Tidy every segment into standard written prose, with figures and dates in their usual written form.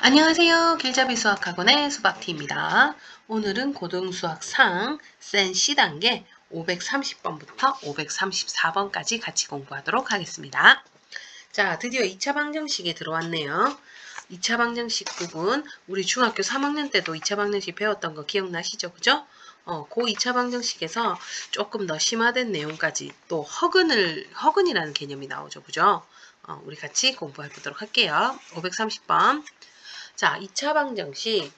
안녕하세요. 길잡이 수학학원의 수박티입니다. 오늘은 고등수학 상 센 C단계 530번부터 534번까지 같이 공부하도록 하겠습니다. 자, 드디어 2차 방정식이 들어왔네요. 2차 방정식 부분, 우리 중학교 3학년 때도 2차 방정식 배웠던 거 기억나시죠? 그죠? 그 2차 방정식에서 조금 더 심화된 내용까지 또 허근이라는 개념이 나오죠. 그죠? 우리 같이 공부해 보도록 할게요. 530번. 자, 2차 방정식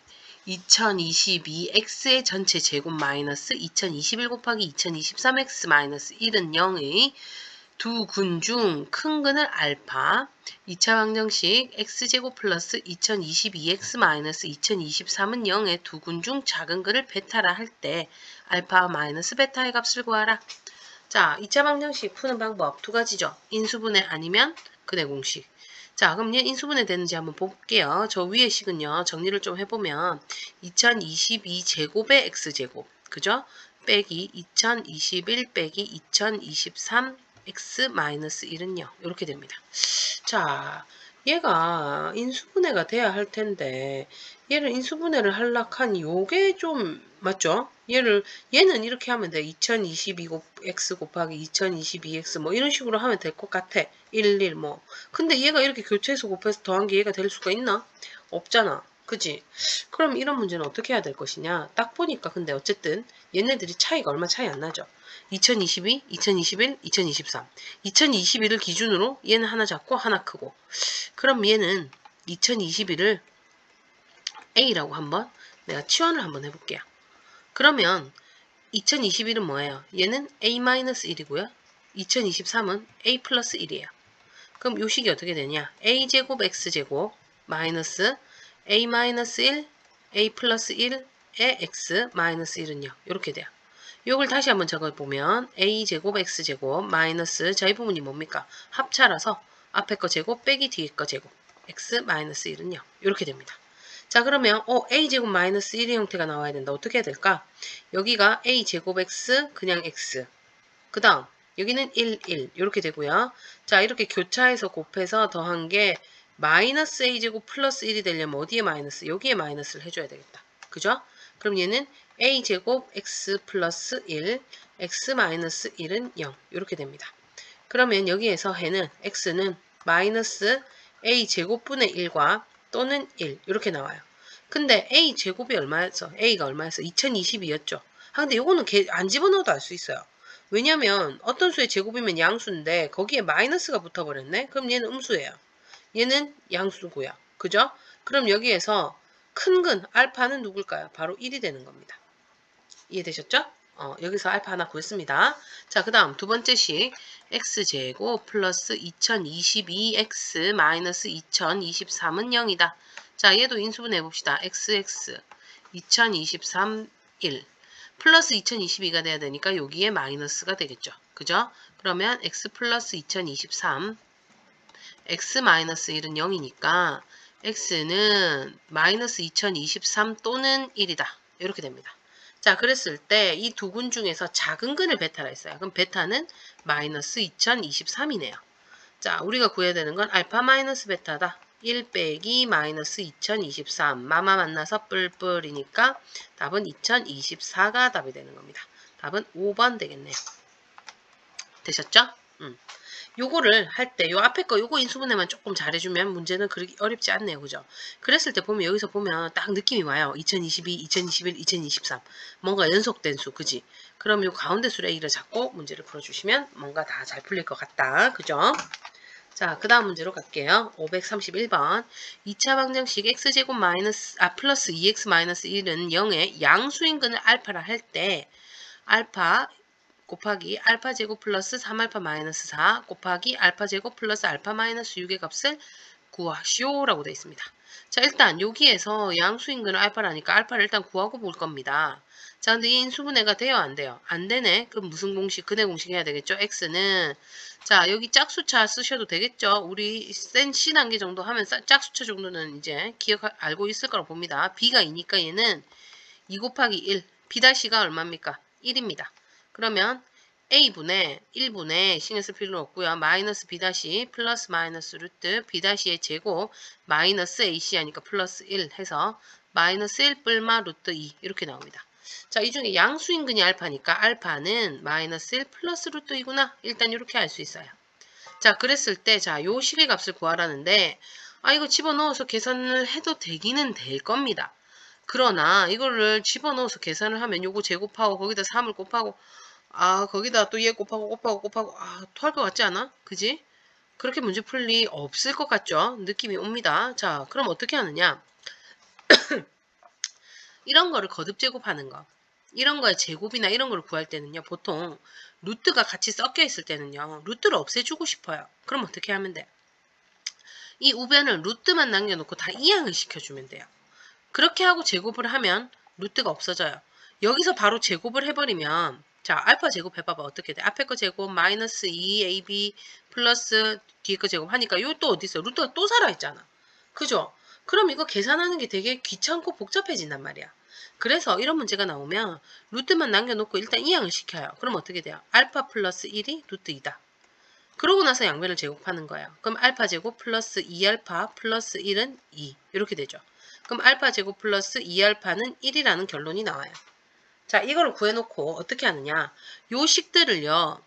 2022x의 전체 제곱 마이너스 2021 곱하기 2023x 마이너스 1은 0의 두 근 중 큰 근을 알파, 2차 방정식 x제곱 플러스 2022x 마이너스 2023은 0의 두 근 중 작은 근을 베타라 할 때 알파 마이너스 베타의 값을 구하라. 자, 2차 방정식 푸는 방법 두 가지죠. 인수분해 아니면 근의 공식. 자, 그럼 얘 인수분해 되는지 한번 볼게요. 저 위에 식은요, 정리를 좀 해보면 2022 제곱의 x제곱, 그죠? 빼기 2021 빼기 2023 x 마이너스 1은 0 이렇게 됩니다. 자, 얘가 인수분해가 돼야 할 텐데 얘를 인수분해를 하려한 요게 좀 맞죠? 얘는 이렇게 하면 돼. 2022x 곱하기 2022x 뭐 이런 식으로 하면 될 것 같아. 11 뭐. 근데 얘가 이렇게 교체해서 곱해서 더한 게 얘가 될 수가 있나? 없잖아. 그지? 그럼 이런 문제는 어떻게 해야 될 것이냐? 딱 보니까 근데 어쨌든 얘네들이 차이가 얼마 차이 안 나죠. 2022, 2021, 2023. 2021을 기준으로 얘는 하나 작고 하나 크고. 그럼 얘는 2021을 A라고 한번 내가 치환을 한번 해볼게요. 그러면 2021은 뭐예요? 얘는 A-1이고요. 2023은 A 플러스 1이에요. 그럼 요 식이 어떻게 되냐? A제곱 X제곱 마이너스 A-1 A 플러스 1의 X 마이너스 1은 0 이렇게 돼요. 이걸 다시 한번 적어보면 A제곱 X제곱 마이너스 자 이 부분이 뭡니까? 합차라서 앞에 거 제곱 빼기 뒤에 거 제곱 X 마이너스 1은 0 이렇게 됩니다. 자 그러면 A제곱 마이너스 1의 형태가 나와야 된다. 어떻게 해야 될까? 여기가 A제곱 X 그냥 X 그 다음 여기는 1, 1 이렇게 되고요. 자 이렇게 교차해서 곱해서 더한 게 마이너스 A제곱 플러스 1이 되려면 어디에 마이너스? 여기에 마이너스를 해줘야 되겠다. 그죠? 그럼 얘는 A제곱 X 플러스 1 X 마이너스 1은 0 이렇게 됩니다. 그러면 여기에서 해는 X는 마이너스 A제곱분의 1과 또는 1 이렇게 나와요. 근데 A제곱이 얼마였어? A가 얼마였어? 2022였죠. 근데 이거는 안 집어넣어도 알 수 있어요. 왜냐면 어떤 수의 제곱이면 양수인데 거기에 마이너스가 붙어버렸네? 그럼 얘는 음수예요. 얘는 양수고요. 그죠? 그럼 여기에서 큰 근 알파는 누굴까요? 바로 1이 되는 겁니다. 이해되셨죠? 여기서 알파 하나 구했습니다. 자, 그 다음 두 번째 식 x제곱 플러스 2022x 마이너스 2023은 0이다. 자, 얘도 인수분해 봅시다. xx 2023 1 플러스 2022가 돼야 되니까 여기에 마이너스가 되겠죠. 그죠? 그러면 x 플러스 2023 x 마이너스 1은 0이니까 x는 마이너스 2023 또는 1이다. 이렇게 됩니다. 자, 그랬을 때 이 두 근 중에서 작은 근을 베타라 했어요. 그럼 베타는 마이너스 2023이네요. 자, 우리가 구해야 되는 건 알파 마이너스 베타다. 1 빼기 마이너스 2023. 마마 만나서 뿔뿔이니까 답은 2024가 답이 되는 겁니다. 답은 5번 되겠네요. 되셨죠? 요거를 할 때 요 앞에 거 요거 인수분해만 조금 잘해주면 문제는 그렇게 어렵지 않네요. 그죠? 그랬을 때 보면 여기서 보면 딱 느낌이 와요. 2022, 2021, 2023 뭔가 연속된 수 그지? 그럼 요 가운데 수를 A를 잡고 문제를 풀어주시면 뭔가 다 잘 풀릴 것 같다. 그죠? 자, 그 다음 문제로 갈게요. 531번 2차 방정식 x제곱 플러스 2x 마이너스 1은 0의 양수인 근을 알파라 할 때 알파 곱하기 알파 제곱 플러스 3알파 마이너스 4 곱하기 알파 제곱 플러스 알파 마이너스 6의 값을 구하시오라고 되어 있습니다. 자, 일단 여기에서 양수인근을 알파라니까 알파를 일단 구하고 볼 겁니다. 자, 근데 이 인수분해가 돼요? 안 돼요? 안 되네? 그럼 무슨 공식? 근의 공식 해야 되겠죠? x는 자, 여기 짝수차 쓰셔도 되겠죠? 우리 센 C단계 정도 하면 짝수차 정도는 이제 알고 있을 거라고 봅니다. b가 2니까 얘는 2 곱하기 1 b''가 얼마입니까? 1입니다. 그러면 a분의 1분의 신경 쓸 필요는 없고요. 마이너스 b 다시 플러스 마이너스 루트 b 다시의 제곱 마이너스 ac 하니까 플러스 1 해서 마이너스 1 뿔마 루트 2 이렇게 나옵니다. 자, 이 중에 양수인근이 알파니까 알파는 마이너스 1 플러스 루트 2구나. 일단 이렇게 알 수 있어요. 자, 그랬을 때 자, 요 식의 값을 구하라는데 이거 집어넣어서 계산을 해도 되기는 될 겁니다. 그러나 이거를 집어넣어서 계산을 하면 요거 제곱하고 거기다 3을 곱하고 거기다 또 얘 곱하고 토할 것 같지 않아? 그지? 그렇게 문제 풀 리 없을 것 같죠? 느낌이 옵니다. 자, 그럼 어떻게 하느냐? 이런 거를 거듭 제곱하는 거. 이런 거의 제곱이나 이런 걸 구할 때는요. 보통 루트가 같이 섞여 있을 때는요. 루트를 없애주고 싶어요. 그럼 어떻게 하면 돼? 이 우변을 루트만 남겨놓고 다 이항을 시켜주면 돼요. 그렇게 하고 제곱을 하면 루트가 없어져요. 여기서 바로 제곱을 해버리면 자, 알파 제곱 해봐봐. 어떻게 돼? 앞에 거 제곱 마이너스 2ab 플러스 뒤에 거 제곱 하니까 요 또 어디 있어? 루트가 또 살아있잖아. 그죠? 그럼 이거 계산하는 게 되게 귀찮고 복잡해진단 말이야. 그래서 이런 문제가 나오면 루트만 남겨놓고 일단 이항을 시켜요. 그럼 어떻게 돼요? 알파 플러스 1이 루트 2다. 그러고 나서 양변을 제곱하는 거예요. 그럼 알파 제곱 플러스 2알파 플러스 1은 2 이렇게 되죠. 그럼 알파 제곱 플러스 2알파는 1이라는 결론이 나와요. 자, 이걸 구해놓고 어떻게 하느냐. 요 식들을요.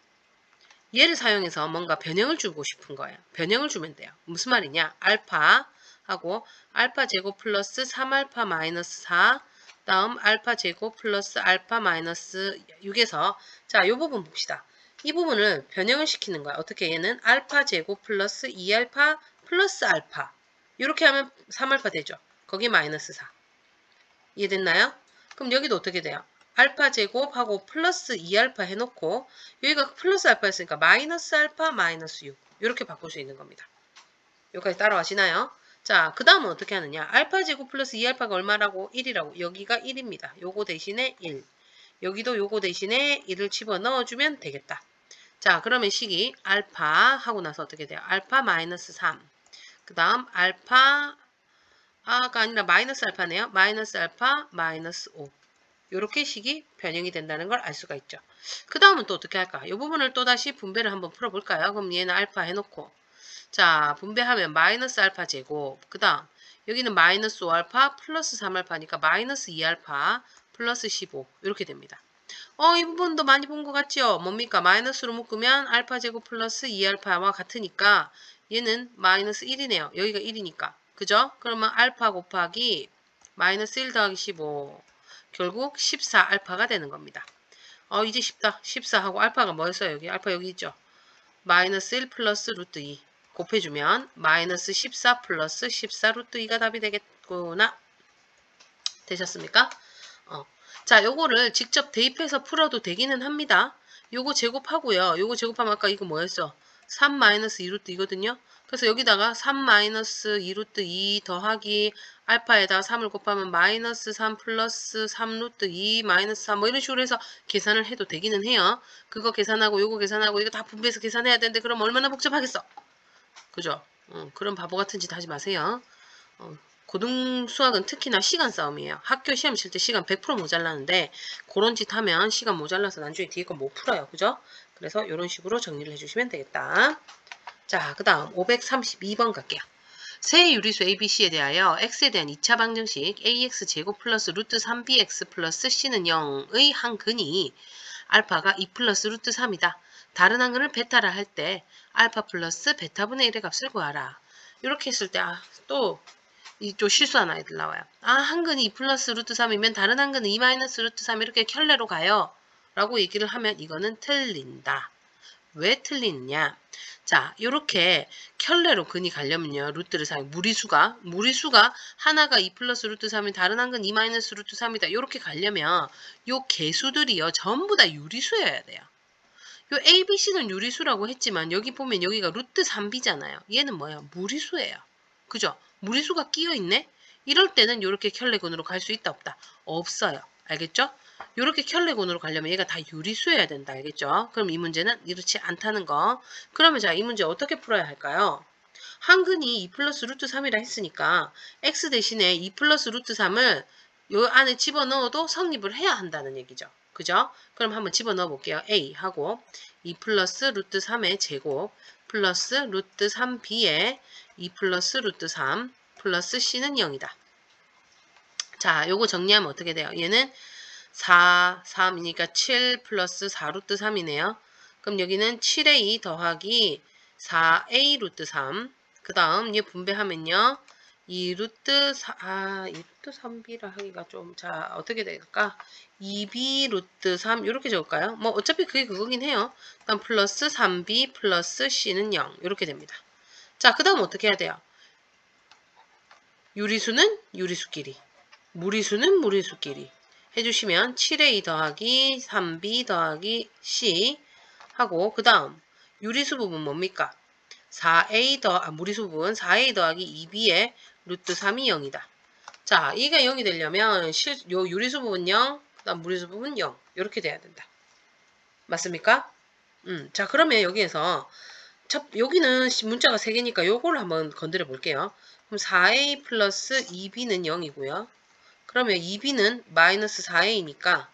얘를 사용해서 뭔가 변형을 주고 싶은 거예요. 변형을 주면 돼요. 무슨 말이냐. 알파하고 알파 제곱 플러스 3알파 마이너스 4 다음 알파 제곱 플러스 알파 마이너스 6에서 자, 요 부분 봅시다. 이 부분을 변형을 시키는 거야. 어떻게 얘는 알파 제곱 플러스 2알파 플러스 알파 이렇게 하면 3알파 되죠. 거기 마이너스 4 이해됐나요? 그럼 여기도 어떻게 돼요? 알파 제곱하고 플러스 2알파 해놓고 여기가 플러스 알파였으니까 마이너스 알파 마이너스 6 이렇게 바꿀 수 있는 겁니다. 여기까지 따라가시나요? 자, 그 다음은 어떻게 하느냐. 알파 제곱 플러스 2알파가 얼마라고? 1이라고. 여기가 1입니다. 요거 대신에 1. 여기도 요거 대신에 1을 집어넣어주면 되겠다. 자, 그러면 식이 알파 하고 나서 어떻게 돼요? 알파 마이너스 3. 그 다음 알파가 아니라 마이너스 알파네요. 마이너스 알파 마이너스 5. 이렇게 식이 변형이 된다는 걸 알 수가 있죠. 그 다음은 또 어떻게 할까? 이 부분을 또 다시 분배를 한번 풀어볼까요? 그럼 얘는 알파 해놓고 자, 분배하면 마이너스 알파 제곱 그 다음 여기는 마이너스 5알파 플러스 3알파니까 마이너스 2알파 플러스 15 이렇게 됩니다. 이 부분도 많이 본 것 같죠? 뭡니까? 마이너스로 묶으면 알파 제곱 플러스 2알파와 같으니까 얘는 마이너스 1이네요. 여기가 1이니까. 그죠? 그러면 알파 곱하기 마이너스 1 더하기 15 결국 14알파가 되는 겁니다. 이제 쉽다. 14하고 알파가 뭐였어요? 여기 알파 여기 있죠? 마이너스 1 플러스 루트 2 곱해주면 마이너스 14 플러스 14 루트 2가 답이 되겠구나. 되셨습니까? 자, 요거를 직접 대입해서 풀어도 되기는 합니다. 요거 제곱하고요. 요거 제곱하면 아까 이거 뭐였어? 3 마이너스 2루트 2거든요. 그래서 여기다가 3 마이너스 2루트 2 더하기 알파에다가 3을 곱하면 마이너스 3 플러스 3루트 2 마이너스 3 뭐 이런 식으로 해서 계산을 해도 되기는 해요. 그거 계산하고 요거 계산하고 이거 다 분배해서 계산해야 되는데 그럼 얼마나 복잡하겠어? 그죠? 그런 바보 같은 짓 하지 마세요. 고등수학은 특히나 시간 싸움이에요. 학교 시험 칠 때 시간 100% 모자라는데 그런 짓 하면 시간 모자라서 나중에 뒤에 거 못 풀어요. 그죠? 그래서 이런 식으로 정리를 해주시면 되겠다. 자, 그 다음 532번 갈게요. 세 유리수 ABC에 대하여 x에 대한 2차 방정식 ax제곱 플러스 루트 3bx 플러스 c는 0의 한 근이 알파가 2 플러스 루트 3이다. 다른 한 근을 베타라 할 때 알파 플러스 베타분의 1의 값을 구하라. 이렇게 했을 때 또 이쪽 실수한 아이들 나와요. 한 근이 2 플러스 루트 3이면 다른 한 근은 2 마이너스 루트 3 이렇게 켤레로 가요. 라고 얘기를 하면 이거는 틀린다. 왜 틀리느냐? 자, 이렇게 켤레로 근이 가려면요. 루트를 사용. 무리수가 하나가 2 플러스 루트 3이 다른 한 근 2 마이너스 루트 3이다. 이렇게 가려면 요 개수들이요. 전부 다 유리수여야 돼요. 요 ABC는 유리수라고 했지만 여기 보면 여기가 루트 3b잖아요. 얘는 뭐야? 무리수예요. 그죠? 무리수가 끼어있네? 이럴 때는 이렇게 켤레근으로 갈 수 있다 없다? 없어요. 알겠죠? 이렇게 켤레근으로 가려면 얘가 다 유리수여야 된다. 알겠죠? 그럼 이 문제는 이렇지 않다는 거. 그러면 자, 이 문제 어떻게 풀어야 할까요? 한 근이 2 플러스 루트 3이라 했으니까 x 대신에 2 플러스 루트 3을 요 안에 집어넣어도 성립을 해야 한다는 얘기죠. 그죠? 그럼 한번 집어넣어 볼게요. a 하고 2 플러스 루트 3의 제곱 플러스 루트 3b의 2 플러스 루트 3 플러스 c는 0이다. 자, 요거 정리하면 어떻게 돼요? 얘는 4, 3이니까 7 플러스 4 루트 3이네요. 그럼 여기는 7a 더하기 4a 루트 3. 그 다음 얘 분배하면요. 2 루트 2 루트 3b라 하기가 좀, 자, 어떻게 될까? 2b 루트 3 이렇게 적을까요? 뭐 어차피 그게 그거긴 해요. 그다음 플러스 3b 플러스 c는 0 이렇게 됩니다. 자, 그 다음 어떻게 해야 돼요? 유리수는 유리수끼리, 무리수는 무리수끼리 해주시면 7a 더하기 3b 더하기 c 하고 그 다음 유리수 부분 뭡니까? 4a 무리수 부분 4a 더하기 2b의 루트 3이 0이다. 자, 이게 0이 되려면 요 유리수 부분 0, 그 다음 무리수 부분 0 이렇게 돼야 된다. 맞습니까? 자, 그러면 여기에서 여기는 문자가 3개니까 요거를 한번 건드려 볼게요. 그럼 4a 플러스 2b는 0이고요. 그러면 2b는 마이너스 4a니까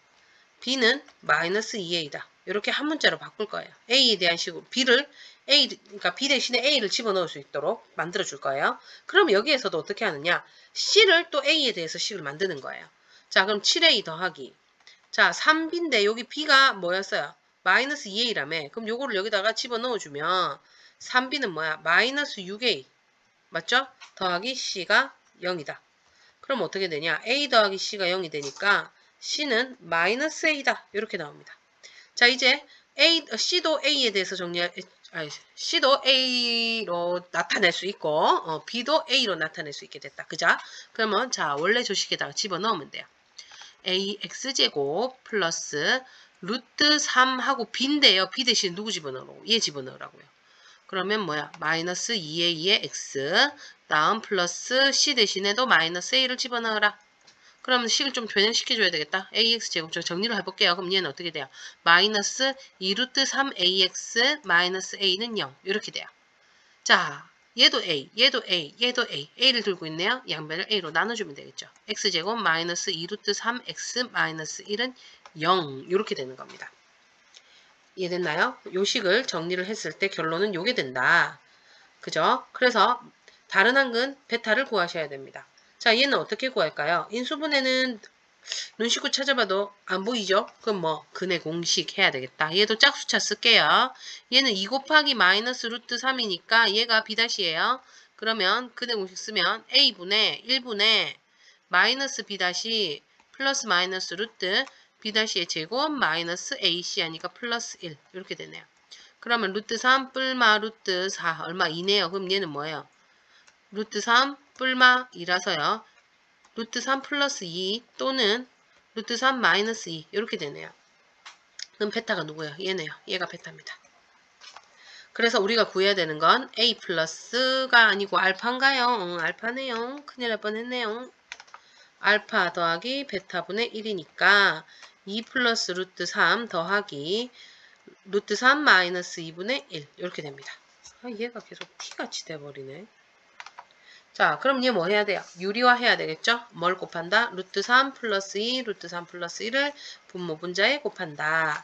b는 마이너스 2a다. 이렇게 한 문자로 바꿀 거예요. a에 대한 식으로 b를 그러니까 b 대신에 a를 집어넣을 수 있도록 만들어 줄 거예요. 그럼 여기에서도 어떻게 하느냐? c를 또 a에 대해서 식을 만드는 거예요. 자, 그럼 7a 더하기. 자, 3b인데 여기 b가 뭐였어요? 마이너스 2a라며. 그럼 요거를 여기다가 집어넣어 주면 3b는 뭐야? 마이너스 6a. 맞죠? 더하기 c가 0이다. 그럼 어떻게 되냐? a 더하기 c가 0이 되니까 c는 마이너스 a다. 이렇게 나옵니다. 자, 이제 c도 a에 대해서 c도 a로 나타낼 수 있고 b도 a로 나타낼 수 있게 됐다. 그죠? 그러면 자, 원래 조식에다가 집어넣으면 돼요. ax제곱 플러스 루트 3하고 b인데요. b 대신 누구 집어넣으라고? 얘 집어넣으라고요. 그러면 뭐야? 마이너스 2a의 x 다음 플러스 c 대신에도 마이너스 a를 집어넣어라. 그러면 식을 좀 변형시켜줘야 되겠다. ax제곱 정리를 해볼게요. 그럼 얘는 어떻게 돼요? 마이너스 2루트 3ax 마이너스 a는 0 이렇게 돼요. 자, 얘도 a, 얘도 a, 얘도 a, a를 들고 있네요. 양변을 a로 나눠주면 되겠죠. x제곱 마이너스 2루트 3x 마이너스 1은 0 이렇게 되는 겁니다. 이해됐나요? 요 식을 정리를 했을 때 결론은 요게 된다. 그죠? 그래서 다른 한근 베타를 구하셔야 됩니다. 자, 얘는 어떻게 구할까요? 인수분해는 눈 씻고 찾아봐도 안 보이죠? 그럼 뭐 근의 공식 해야 되겠다. 얘도 짝수차 쓸게요. 얘는 2 곱하기 마이너스 루트 3이니까 얘가 b-예요. 그러면 근의 공식 쓰면 a분의 1분의 마이너스 b- 플러스 마이너스 루트 b-의 제곱 마이너스 ac 하니까 플러스 1 이렇게 되네요. 그러면 루트 3 뿔마 루트 4 얼마 2네요. 그럼 얘는 뭐예요? 루트 3 뿔마 2라서요. 루트 3 플러스 2 또는 루트 3 마이너스 2 이렇게 되네요. 그럼 베타가 누구예요? 얘네요. 얘가 베타입니다. 그래서 우리가 구해야 되는 건 a 플러스가 아니고 알파인가요? 알파네요. 큰일 날 뻔했네요. 알파 더하기 베타분의 1이니까 2 플러스 루트 3 더하기 루트 3 마이너스 2분의 1 이렇게 됩니다. 얘가 계속 t같이 돼버리네. 자, 그럼 얘 뭐 해야 돼요? 유리화 해야 되겠죠? 뭘 곱한다? 루트 3 플러스 2, 루트 3 플러스 1을 분모 분자에 곱한다.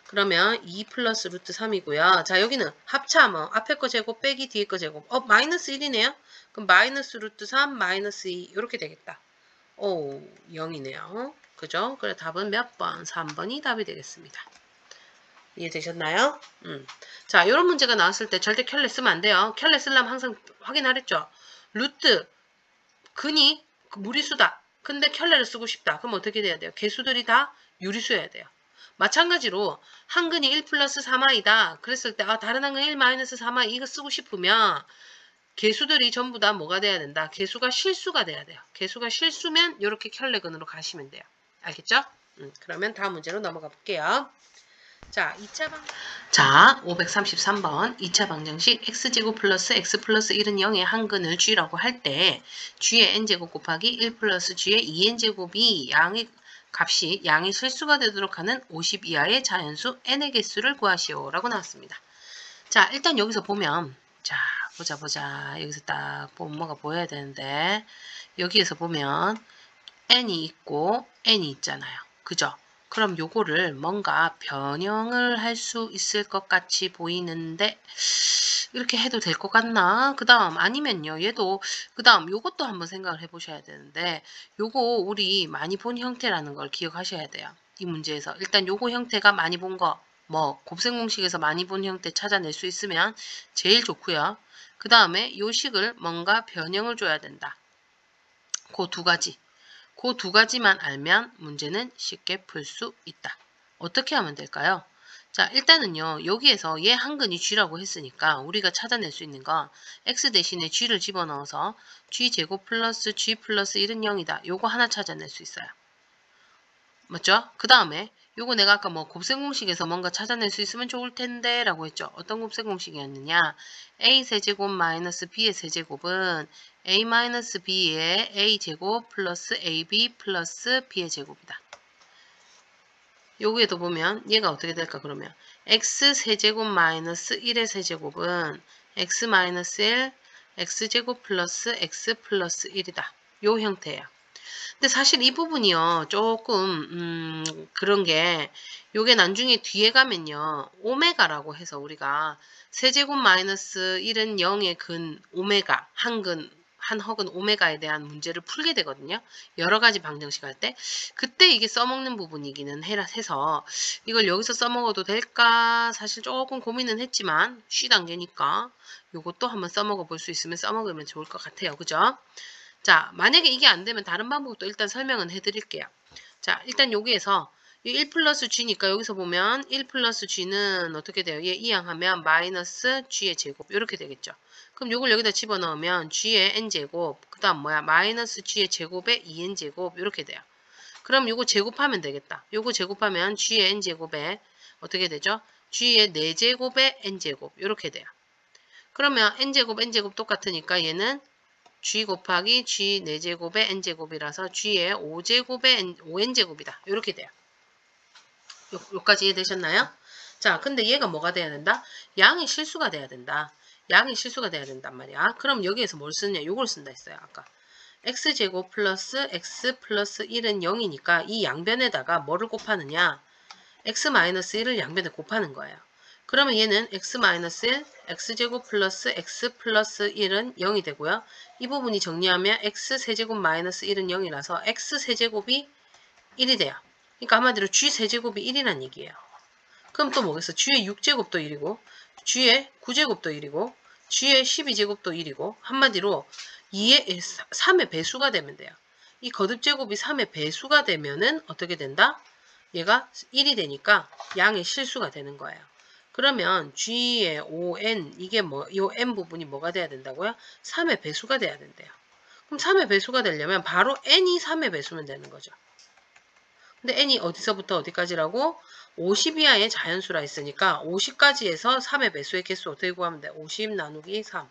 그러면 2 플러스 루트 3이고요. 자, 여기는 합차하면 앞에 거 제곱 빼기 뒤에 거 제곱. 마이너스 1이네요? 그럼 마이너스 루트 3 마이너스 2 이렇게 되겠다. 오, 0이네요. 그죠? 그래 답은 몇 번? 3번이 답이 되겠습니다. 이해되셨나요? 자, 이런 문제가 나왔을 때 절대 켤레 쓰면 안 돼요. 켤레 쓰려면 항상 확인하랬죠? 루트, 근이 무리수다. 근데 켤레를 쓰고 싶다. 그럼 어떻게 돼야 돼요? 개수들이 다 유리수여야 돼요. 마찬가지로 한근이 1 플러스 3i다. 그랬을 때 다른 한근 1 마이너스 3i 이거 쓰고 싶으면 개수들이 전부 다 뭐가 돼야 된다? 개수가 실수가 돼야 돼요. 개수가 실수면 이렇게 켤레근으로 가시면 돼요. 알겠죠? 그러면 다음 문제로 넘어가 볼게요. 자, 533번 2차 방정식 x제곱 플러스 x 플러스 1은 0의 한근을 g라고 할 때 g의 n제곱 곱하기 1 플러스 g의 2n제곱이 양이 실수가 되도록 하는 50 이하의 자연수 n의 개수를 구하시오 라고 나왔습니다. 자, 일단 여기서 보면 자, 보자. 여기서 딱 보면 뭐가 보여야 되는데 여기에서 보면 n이 있고 n이 있잖아요. 그죠? 그럼 요거를 뭔가 변형을 할 수 있을 것 같이 보이는데 이렇게 해도 될 것 같나? 그 다음 아니면요. 얘도 그 다음 요것도 한번 생각을 해보셔야 되는데 요거 우리 많이 본 형태라는 걸 기억하셔야 돼요. 이 문제에서 일단 요거 형태가 많이 본 거 뭐 곱셈 공식에서 많이 본 형태 찾아낼 수 있으면 제일 좋고요. 그 다음에 요 식을 뭔가 변형을 줘야 된다. 그 두 가지. 그 두 가지만 알면 문제는 쉽게 풀 수 있다. 어떻게 하면 될까요? 자, 일단은요. 여기에서 얘 한근이 g라고 했으니까 우리가 찾아낼 수 있는 건 x 대신에 g를 집어넣어서 g제곱 플러스 g 플러스 1은 0이다. 요거 하나 찾아낼 수 있어요. 맞죠? 그 다음에 요거 내가 아까 뭐 곱셈 공식에서 뭔가 찾아낼 수 있으면 좋을 텐데 라고 했죠. 어떤 곱셈 공식이었느냐? a 세제곱 마이너스 b의 세제곱은 a 마이너스 b의 a 제곱 플러스 ab 플러스 b의 제곱이다. 여기에도 보면 얘가 어떻게 될까 그러면 x 세제곱 마이너스 1의 세제곱은 x 마이너스 1 x제곱 플러스 x 플러스 1이다. 요 형태예요. 근데 사실 이 부분이요 조금 그런 게 요게 나중에 뒤에 가면요 오메가라고 해서 우리가 세제곱 마이너스 1은 0의 근 오메가 한 헉은 오메가에 대한 문제를 풀게 되거든요. 여러 가지 방정식 할 때 그때 이게 써먹는 부분이기는 해서 이걸 여기서 써먹어도 될까 사실 조금 고민은 했지만 쉬 단계니까 요것도 한번 써먹어 볼 수 있으면 써먹으면 좋을 것 같아요. 그죠? 자, 만약에 이게 안 되면 다른 방법도 일단 설명은 해드릴게요. 자, 일단 여기에서 1 플러스 g니까 여기서 보면 1 플러스 g는 어떻게 돼요? 얘 이항하면 마이너스 g의 제곱 이렇게 되겠죠. 그럼 요걸 여기다 집어넣으면 g의 n제곱 그 다음 뭐야? 마이너스 g의 제곱에 2n제곱 이렇게 돼요. 그럼 요거 제곱하면 되겠다. 요거 제곱하면 g의 n제곱에 어떻게 되죠? g의 4제곱에 n제곱 이렇게 돼요. 그러면 n제곱 n제곱 똑같으니까 얘는 g 곱하기 g 4제곱의 n제곱이라서 g의 5제곱의 5n제곱이다. 이렇게 돼요. 요까지 이해되셨나요? 자, 근데 얘가 뭐가 돼야 된다? 양이 실수가 돼야 된다. 양이 실수가 돼야 된단 말이야. 그럼 여기에서 뭘 쓰냐? 요걸 쓴다 했어요. 아까. x제곱 플러스 x 플러스 1은 0이니까 이 양변에다가 뭐를 곱하느냐? x-1을 양변에 곱하는 거예요. 그러면 얘는 x-1, x제곱 플러스 x 플러스 1은 0이 되고요. 이 부분이 정리하면 x세제곱 마이너스 1은 0이라서 x세제곱이 1이 돼요. 그러니까 한마디로 g세제곱이 1이란 얘기예요. 그럼 또 뭐겠어? g의 6제곱도 1이고 g의 9제곱도 1이고 g의 12제곱도 1이고 한마디로 3의 배수가 되면 돼요. 이 거듭제곱이 3의 배수가 되면은 어떻게 된다? 얘가 1이 되니까 양의 실수가 되는 거예요. 그러면 g의 5n 이게 뭐 이 n 부분이 뭐가 돼야 된다고요? 3의 배수가 돼야 된대요. 그럼 3의 배수가 되려면 바로 n이 3의 배수면 되는 거죠. 근데 n이 어디서부터 어디까지라고? 50 이하의 자연수라 했으니까 50까지에서 3의 배수의 개수 어떻게 구하면 돼? 50 나누기 3.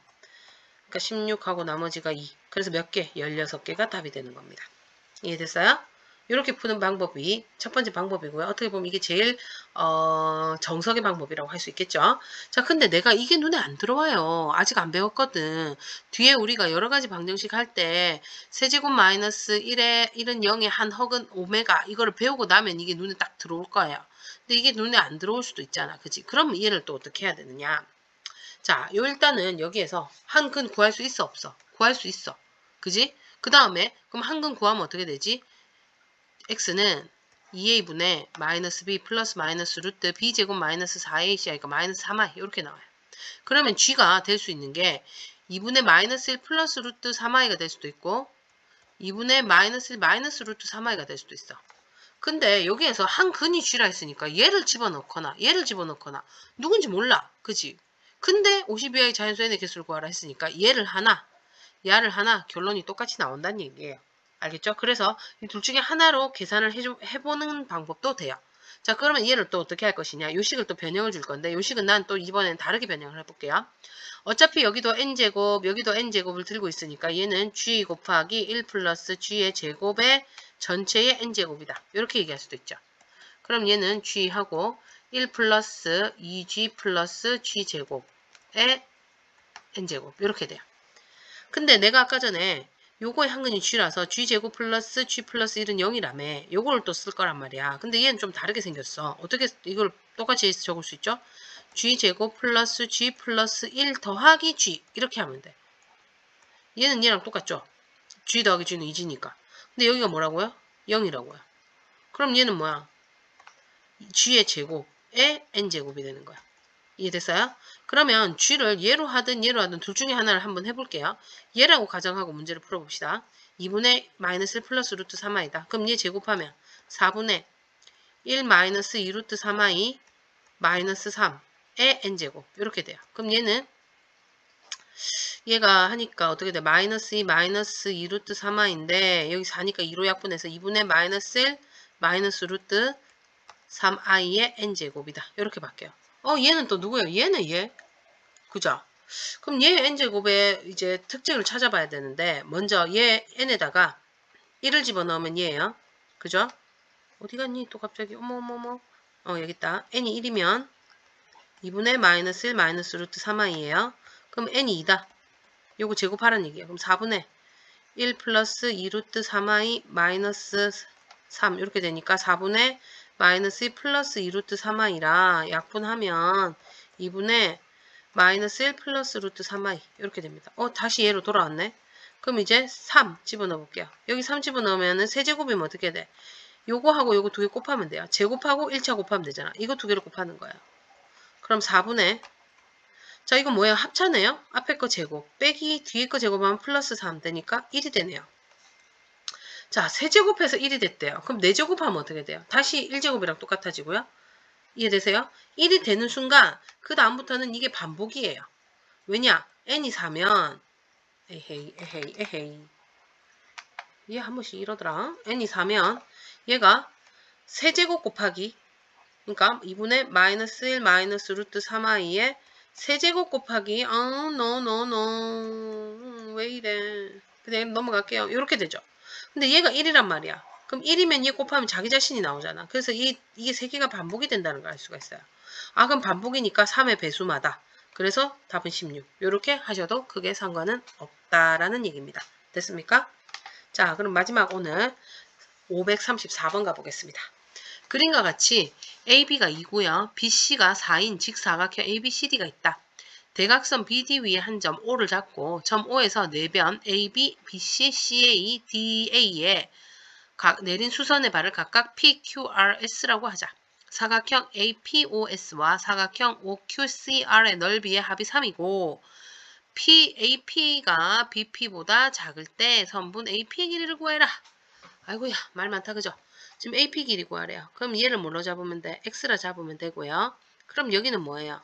그러니까 16하고 나머지가 2. 그래서 몇 개? 16개가 답이 되는 겁니다. 이해됐어요? 이렇게 푸는 방법이 첫 번째 방법이고요. 어떻게 보면 이게 제일 정석의 방법이라고 할 수 있겠죠. 자, 근데 내가 이게 눈에 안 들어와요. 아직 안 배웠거든. 뒤에 우리가 여러 가지 방정식 할 때 세제곱 마이너스 1은 0의 한 헉은 오메가 이거를 배우고 나면 이게 눈에 딱 들어올 거예요. 근데 이게 눈에 안 들어올 수도 있잖아. 그치? 그럼 얘를 또 어떻게 해야 되느냐. 자, 요 일단은 여기에서 한 근 구할 수 있어 없어? 구할 수 있어. 그지? 그 다음에 그럼 한 근 구하면 어떻게 되지? x는 2a분의 마이너스 b 플러스 마이너스 루트 b제곱 마이너스 4ac 그러니까 마이너스 3i 이렇게 나와요. 그러면 g가 될 수 있는 게 2분의 마이너스 1 플러스 루트 3i가 될 수도 있고 2분의 마이너스 1 마이너스 루트 3i가 될 수도 있어. 근데 여기에서 한 근이 g라 했으니까 얘를 집어넣거나 누군지 몰라. 그지? 근데 52i 자연수 n의 개수를 구하라 했으니까 얘를 하나 결론이 똑같이 나온다는 얘기예요. 알겠죠? 그래서 이 둘 중에 하나로 계산을 해보는 방법도 돼요. 자, 그러면 얘를 또 어떻게 할 것이냐? 요 식을 또 변형을 줄 건데 요 식은 난 또 이번엔 다르게 변형을 해볼게요. 어차피 여기도 n제곱, 여기도 n제곱을 들고 있으니까 얘는 g 곱하기 1 플러스 g의 제곱의 전체의 n제곱이다. 이렇게 얘기할 수도 있죠. 그럼 얘는 g하고 1 플러스 2g 플러스 g제곱의 n제곱 이렇게 돼요. 근데 내가 아까 전에 요거의 한근이 g라서 g제곱 플러스 g 플러스 1은 0이라며 요거를 또 쓸 거란 말이야. 근데 얘는 좀 다르게 생겼어. 어떻게 이걸 똑같이 적을 수 있죠? g제곱 플러스 g 플러스 1 더하기 g 이렇게 하면 돼. 얘는 얘랑 똑같죠? g 더하기 g는 2g니까. 근데 여기가 뭐라고요? 0이라고요. 그럼 얘는 뭐야? g의 제곱에 n제곱이 되는 거야. 이해됐어요? 그러면 g를 얘로 하든 둘 중에 하나를 한번 해볼게요. 얘라고 가정하고 문제를 풀어봅시다. 2분의 마이너스 1 플러스 루트 3i다. 그럼 얘 제곱하면 4분의 1 마이너스 2 루트 3i 마이너스 3의 n제곱 이렇게 돼요. 그럼 얘가 하니까 어떻게 돼? 마이너스 2 마이너스 2 루트 3i인데 여기 4니까 2로 약분해서 2분의 마이너스 1 마이너스 루트 3i의 n제곱이다. 이렇게 바뀌어요. 얘는 또 누구예요? 얘는 얘. 그죠? 그럼 얘 n제곱의 이제 특징을 찾아봐야 되는데 먼저 얘 n에다가 1을 집어넣으면 얘예요. 그죠? 어디 갔니? 또 갑자기 어머어머머. 여기 있다. n이 1이면 2분의 마이너스 1 마이너스 루트 3i예요. 그럼 n이 2다. 요거 제곱하라는 얘기예요. 그럼 4분의 1 플러스 2 루트 3i 마이너스 3 이렇게 되니까 4분의 마이너스 2 플러스 2 루트 3i라 약분하면 2분의 마이너스 1 플러스 루트 3i 이렇게 됩니다. 다시 얘로 돌아왔네. 그럼 이제 3 집어넣어 볼게요. 여기 3 집어넣으면 세제곱이면 어떻게 돼? 요거하고 요거 두 개 곱하면 돼요. 제곱하고 1차 곱하면 되잖아. 이거 두 개를 곱하는 거예요. 그럼 4분의 자 이거 뭐예요? 합차네요. 앞에 거 제곱 빼기 뒤에 거 제곱하면 플러스 3 되니까 1이 되네요. 자, 세제곱해서 1이 됐대요. 그럼 4제곱하면 어떻게 돼요? 다시 1제곱이랑 똑같아지고요. 이해되세요? 1이 되는 순간 그 다음부터는 이게 반복이에요. 왜냐? n이 4면 에헤이 얘 한 번씩 이러더라. n이 4면 얘가 세제곱 곱하기 그러니까 2분의 마이너스 1 마이너스 루트 3i의 세제곱 곱하기 노 왜 이래 그냥 넘어갈게요. 이렇게 되죠. 근데 얘가 1이란 말이야. 그럼 1이면 얘 곱하면 자기 자신이 나오잖아. 그래서 이게 3개가 반복이 된다는 걸 알 수가 있어요. 그럼 반복이니까 3의 배수마다. 그래서 답은 16. 이렇게 하셔도 크게 상관은 없다라는 얘기입니다. 됐습니까? 자, 그럼 마지막 오늘 534번 가보겠습니다. 그림과 같이 AB가 2고요. BC가 4인 직사각형 ABCD가 있다. 대각선 BD 위에 한 점 O를 잡고 점 O에서 내변 AB, BC, CA, DA에 내린 수선의 발을 각각 PQRS라고 하자. 사각형 APOS와 사각형 OQCR의 넓이의 합이 3이고 PAP가 BP보다 작을 때 선분 AP 길이를 구해라. 아이고야 말 많다 그죠? 지금 AP 길이 구하래요. 그럼 얘를 뭘로 잡으면 돼? X라 잡으면 되고요. 그럼 여기는 뭐예요?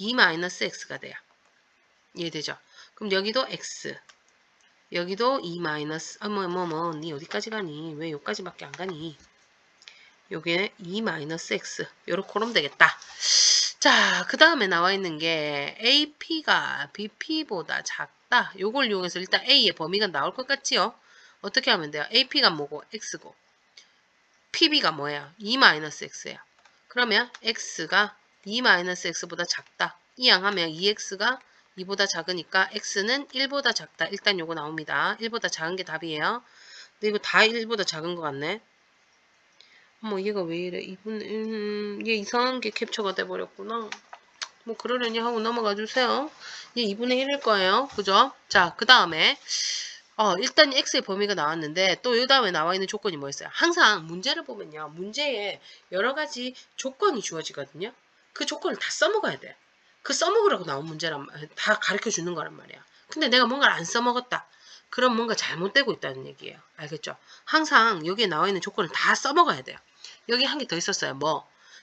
2-X가 돼요. 이해되죠? 그럼 여기도 X. 여기도 2-. 니 어디까지 가니? 왜 여기까지밖에 안 가니? 요게 2-X. 요렇게 하면 되겠다. 자, 그 다음에 나와 있는 게 AP가 BP보다 작다. 요걸 이용해서 일단 A의 범위가 나올 것 같지요? 어떻게 하면 돼요? AP가 뭐고? X고. PB가 뭐예요? 2-X예요. 그러면 X가 2-X보다 작다. 이항하면 2X가 2보다 작으니까 X는 1보다 작다. 일단 요거 나옵니다. 1보다 작은 게 답이에요. 근데 이거 다 1보다 작은 것 같네. 얘가 왜 이래? 얘 이상한 게 캡처가 돼버렸구나. 그러려니 하고 넘어가 주세요. 얘 2분의 1일 거예요. 그죠? 자, 그 다음에 일단 X의 범위가 나왔는데 또 이 다음에 나와 있는 조건이 뭐였어요? 항상 문제를 보면요. 문제에 여러 가지 조건이 주어지거든요. 그 조건을 다 써먹어야 돼. 그 써먹으라고 나온 문제란 다 가르쳐 주는 거란 말이야. 근데 내가 뭔가를 안 써먹었다. 그럼 뭔가 잘못되고 있다는 얘기예요. 알겠죠? 항상 여기에 나와 있는 조건을 다 써먹어야 돼요. 여기 한 개 더 있었어요.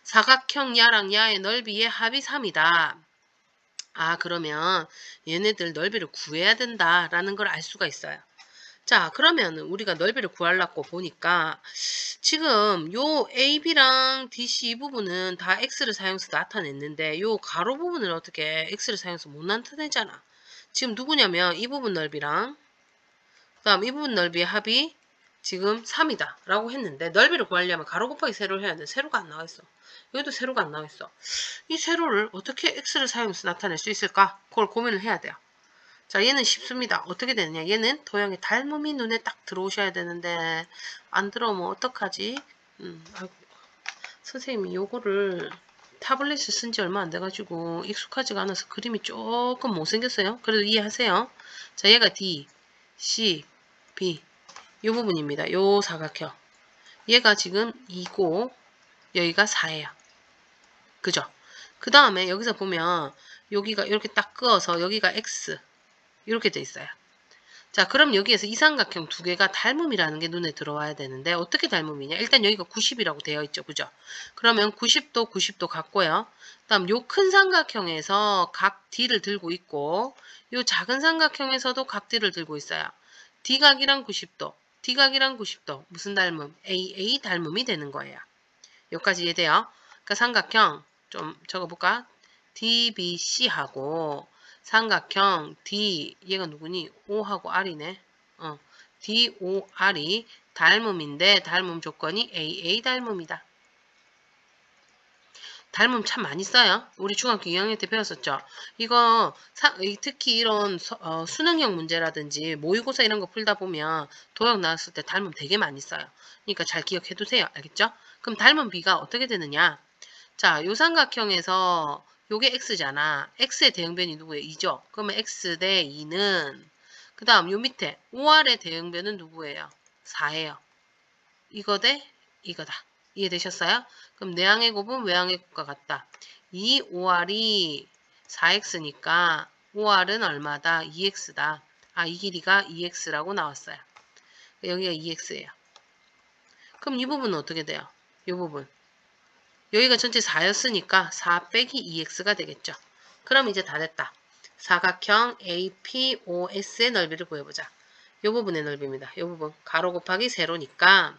사각형 야랑 야의 넓이의 합이 3이다. 그러면 얘네들 넓이를 구해야 된다라는 걸 알 수가 있어요. 자, 그러면 우리가 넓이를 구하려고 보니까 지금 요 AB랑 DC 이 부분은 다 X를 사용해서 나타냈는데 요 가로 부분을 어떻게 X를 사용해서 못 나타내잖아. 지금 누구냐면 이 부분 넓이랑 그 다음 이 부분 넓이의 합이 지금 3이다 라고 했는데 넓이를 구하려면 가로 곱하기 세로를 해야 돼. 세로가 안 나와 있어. 여기도 세로가 안 나와 있어. 이 세로를 어떻게 X를 사용해서 나타낼 수 있을까? 그걸 고민을 해야 돼요. 자, 얘는 쉽습니다. 어떻게 되느냐. 얘는 도형의 닮음이 눈에 딱 들어오셔야 되는데 안 들어오면 어떡하지? 아이고, 선생님이 요거를 타블렛을 쓴 지 얼마 안 돼가지고 익숙하지가 않아서 그림이 조금 못생겼어요. 그래도 이해하세요. 자, 얘가 D, C, B 요 부분입니다. 요 사각형. 얘가 지금 2고 여기가 4예요. 그죠? 그 다음에 여기서 보면 여기가 이렇게 딱 그어서 여기가 X 이렇게 돼 있어요. 자, 그럼 여기에서 이 삼각형 두 개가 닮음이라는 게 눈에 들어와야 되는데 어떻게 닮음이냐? 일단 여기가 90이라고 되어 있죠. 그죠? 그러면 90도, 90도 같고요. 다음 요 큰 삼각형에서 각 D를 들고 있고 요 작은 삼각형에서도 각 D를 들고 있어요. D각이랑 90도, D각이랑 90도 무슨 닮음? AA 닮음이 되는 거예요. 여기까지 이해돼요? 그러니까 삼각형 좀 적어볼까? DBC하고 삼각형 D 얘가 누구니? O하고 R이네. DOR이 닮음인데 닮음 조건이 AA 닮음이다. 닮음 참 많이 써요. 우리 중학교 2학년 때 배웠었죠. 이거 특히 이런 수능형 문제라든지 모의고사 이런 거 풀다 보면 도형 나왔을 때 닮음 되게 많이 써요. 그러니까 잘 기억해 두세요. 알겠죠? 그럼 닮음 B가 어떻게 되느냐? 자, 요 삼각형에서 요게 X잖아. X의 대응변이 누구예요? 2죠. 그러면 X 대 2는 그 다음 요 밑에 OR의 대응변은 누구예요? 4예요. 이거 대 이거다. 이해되셨어요? 그럼 내항의 곱은 외항의 곱과 같다. 이 OR이 4X니까 OR은 얼마다? 2X다. 아, 이 길이가 2X라고 나왔어요. 여기가 2X예요. 그럼 이 부분은 어떻게 돼요? 이 부분. 여기가 전체 4였으니까 4 빼기 2X가 되겠죠. 그럼 이제 다 됐다. 사각형 APOS의 넓이를 구해보자. 이 부분의 넓이입니다. 이 부분. 가로 곱하기 세로니까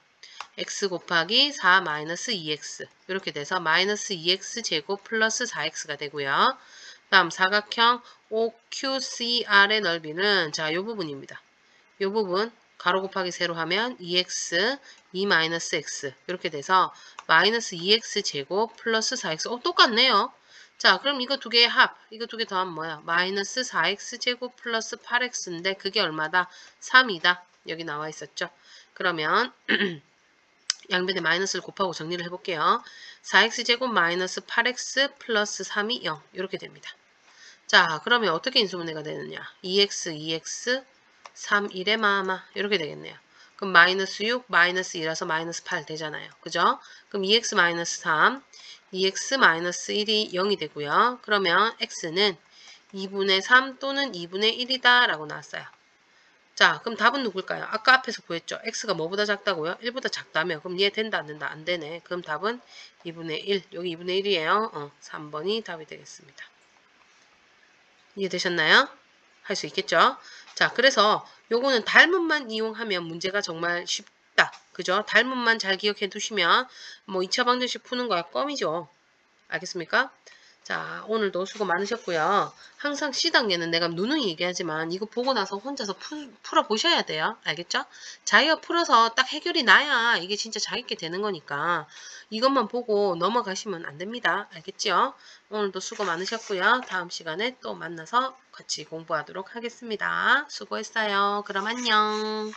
x 곱하기 4 마이너스 2x 이렇게 돼서 마이너스 2x 제곱 플러스 4x가 되고요. 다음 사각형 OQCR의 넓이는 자, 이 부분입니다. 이 부분 가로 곱하기 세로 하면 2x 2 마이너스 x 이렇게 돼서 마이너스 2x 제곱 플러스 4x 똑같네요. 자, 그럼 이거 두 개의 합 이거 두 개 더하면 뭐야? 마이너스 4x 제곱 플러스 8x인데 그게 얼마다? 3이다. 여기 나와 있었죠. 그러면 양변에 마이너스를 곱하고 정리를 해볼게요. 4x제곱 마이너스 8x 플러스 3이 0 이렇게 됩니다. 자, 그러면 어떻게 인수분해가 되느냐? 2x, 2x, 3, 1의 마마 이렇게 되겠네요. 그럼 마이너스 6, 마이너스 2라서 마이너스 8 되잖아요. 그죠? 그럼 2x 마이너스 3, 2x 마이너스 1이 0이 되고요. 그러면 x는 2분의 3 또는 2분의 1이다 라고 나왔어요. 자, 그럼 답은 누굴까요? 아까 앞에서 구했죠. x가 뭐보다 작다고요? 1보다 작다며. 그럼 얘 된다 안 된다? 안 되네. 그럼 답은 2분의 1. 여기 2분의 1이에요. 3번이 답이 되겠습니다. 이해되셨나요? 할 수 있겠죠? 자, 그래서 요거는 닮음만 이용하면 문제가 정말 쉽다. 그죠? 닮음만 잘 기억해 두시면 뭐 2차 방정식 푸는 거야 껌이죠. 알겠습니까? 자, 오늘도 수고 많으셨고요. 항상 C단계는 내가 누누이 얘기하지만 이거 보고 나서 혼자서 풀어보셔야 돼요. 알겠죠? 자기가 풀어서 딱 해결이 나야 이게 진짜 자기게 되는 거니까 이것만 보고 넘어가시면 안 됩니다. 알겠죠? 오늘도 수고 많으셨고요. 다음 시간에 또 만나서 같이 공부하도록 하겠습니다. 수고했어요. 그럼 안녕.